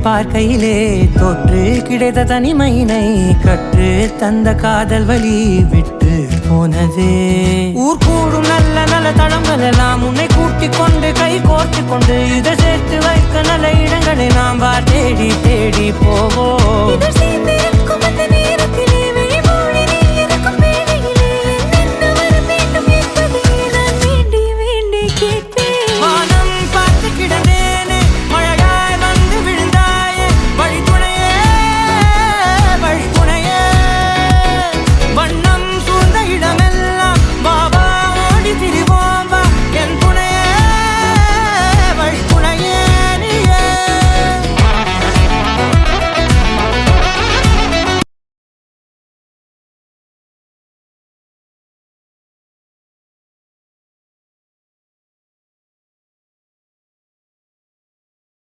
பார்க்கையிலே தொற்று கிடைத்த தனிமையினை கற்று தந்த காதல் வழி விட்டு போனதே. ஊர் கூடும் நல்ல நல்ல தளங்கள் எல்லாம் உன்னை கூட்டிக் கொண்டு கை கோர்த்து கொண்டு இதை சேர்த்து வைக்க நல்ல இடங்களை நாம் தேடி தேடி போவோம்.